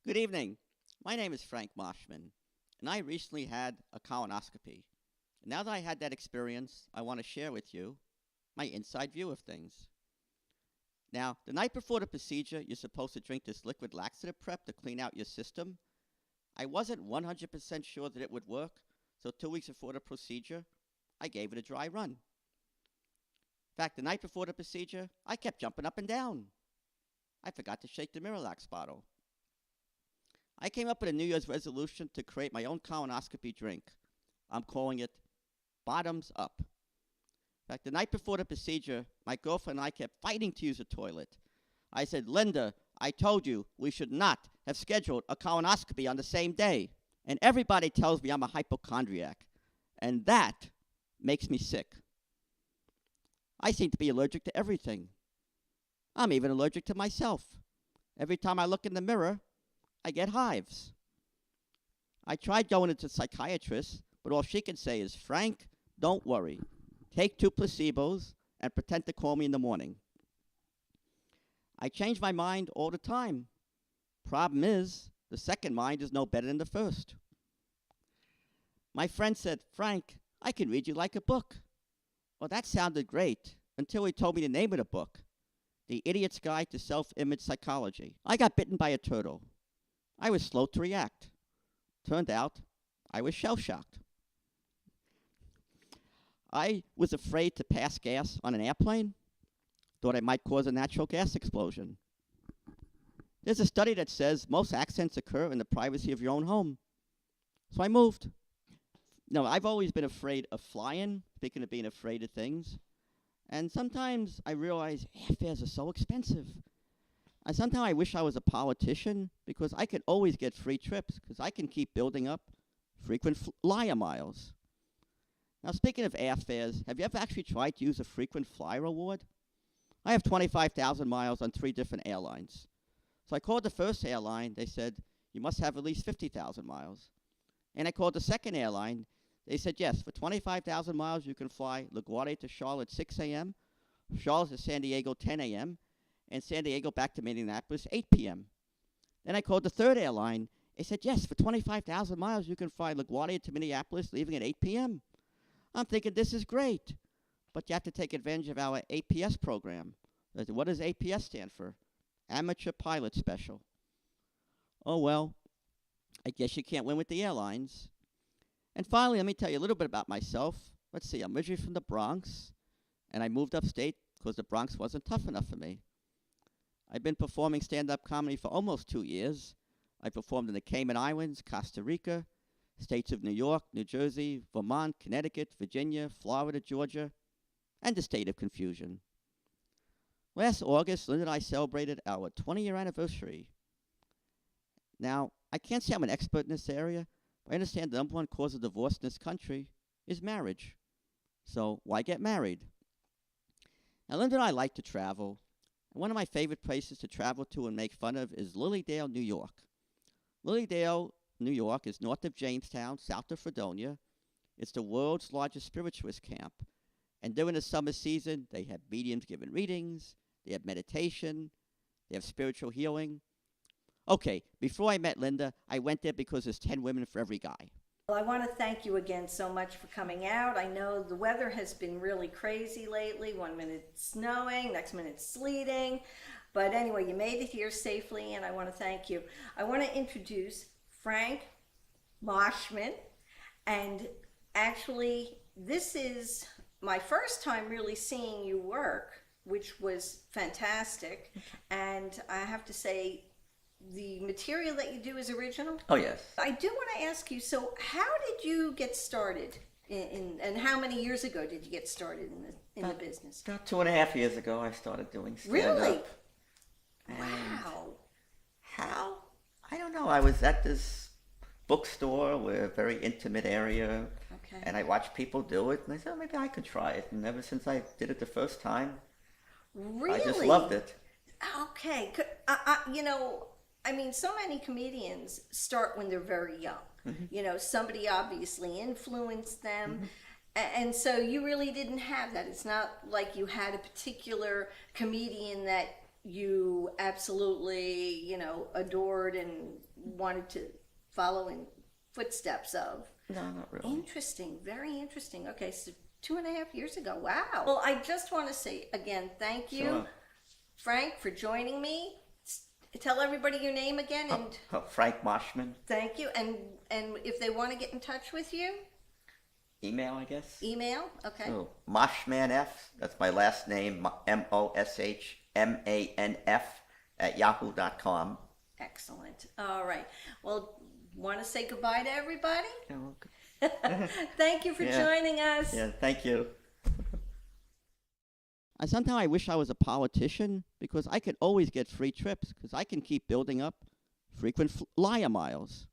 Good evening. My name is Frank Moshman, and I recently had a colonoscopy. And now that I had that experience, I want to share with you my inside view of things. Now, the night before the procedure, you're supposed to drink this liquid laxative prep to clean out your system. I wasn't 100% sure that it would work, so 2 weeks before the procedure, I gave it a dry run. In fact, the night before the procedure, I kept jumping up and down. I forgot to shake the Miralax bottle. I came up with a New Year's resolution to create my own colonoscopy drink. I'm calling it Bottoms Up. In fact, the night before the procedure, my girlfriend and I kept fighting to use the toilet. I said, Linda, I told you we should not have scheduled a colonoscopy on the same day. And everybody tells me I'm a hypochondriac. And that makes me sick. I seem to be allergic to everything. I'm even allergic to myself. Every time I look in the mirror, I get hives. I tried going into a psychiatrist, but all she can say is, Frank, don't worry. Take 2 placebos and pretend to call me in the morning. I change my mind all the time. Problem is, the second mind is no better than the first. My friend said, Frank, I can read you like a book. Well, that sounded great until he told me the name of the book, The Idiot's Guide to Self-Image Psychology. I got bitten by a turtle. I was slow to react. Turned out, I was shell-shocked. I was afraid to pass gas on an airplane. Thought I might cause a natural gas explosion. There's a study that says most accidents occur in the privacy of your own home. So I moved. No, I've always been afraid of flying, speaking of being afraid of things. And sometimes I realize airfares are so expensive. And sometimes I wish I was a politician because I could always get free trips because I can keep building up frequent flyer miles. Now, speaking of airfares, have you ever actually tried to use a frequent flyer award? I have 25,000 miles on 3 different airlines. So I called the first airline. They said, you must have at least 50,000 miles. And I called the second airline. They said, yes, for 25,000 miles, you can fly LaGuardia to Charlotte 6 a.m., Charlotte to San Diego 10 a.m., and San Diego back to Minneapolis 8 p.m. Then I called the third airline. They said, yes, for 25,000 miles, you can fly LaGuardia to Minneapolis, leaving at 8 p.m. I'm thinking, this is great. But you have to take advantage of our APS program. What does APS stand for? Amateur Pilot Special. Oh, well, I guess you can't win with the airlines. And finally, let me tell you a little bit about myself. Let's see, I'm originally from the Bronx, and I moved upstate because the Bronx wasn't tough enough for me. I've been performing stand-up comedy for almost 2 years. I performed in the Cayman Islands, Costa Rica, states of New York, New Jersey, Vermont, Connecticut, Virginia, Florida, Georgia, and the state of confusion. Last August, Linda and I celebrated our 20-year anniversary. Now, I can't say I'm an expert in this area, but I understand the number 1 cause of divorce in this country is marriage. So why get married? Now, Linda and I like to travel. And one of my favorite places to travel to and make fun of is Lilydale, New York. Lilydale, New York is north of Jamestown, south of Fredonia. It's the world's largest spiritualist camp. And during the summer season, they have mediums giving readings, they have meditation, they have spiritual healing. Okay, before I met Linda, I went there because there's 10 women for every guy. Well, I want to thank you again so much for coming out. I know the weather has been really crazy lately. 1 minute it's snowing, next minute it's sleeting. But anyway, you made it here safely, and I want to thank you. I want to introduce Frank Moshman. And actually, this is my first time really seeing you work, which was fantastic. And I have to say, the material that you do is original. Oh, yes. I do want to ask you, so how did you get started and how many years ago did you get started in the business? About 2.5 years ago, I started doing stand-up. Really? And Wow. how? I don't know. I was at this bookstore, a very intimate area, Okay. and I watched people do it, and I said, oh, maybe I could try it. And ever since I did it the first time, Really? I just loved it. Okay. I mean, so many comedians start when they're very young. Mm-hmm. Somebody obviously influenced them. And so you really didn't have that. It's not like you had a particular comedian that you absolutely, adored and wanted to follow in footsteps of. No, not really. Interesting, very interesting. Okay, so 2.5 years ago. Wow. Well, I just want to say again, thank you, Sure. Frank, for joining me. Tell everybody your name again, and Frank Moshman. thank you. And if they want to get in touch with you, Email, I guess. email. Okay. Oh, Moshmanf. That's my last name. MOSHMANF @yahoo.com. Excellent. All right. Well, want to say goodbye to everybody? Yeah, okay. Thank you for Yeah. joining us. Yeah, thank you. Sometimes I wish I was a politician because I could always get free trips because I can keep building up frequent flyer miles.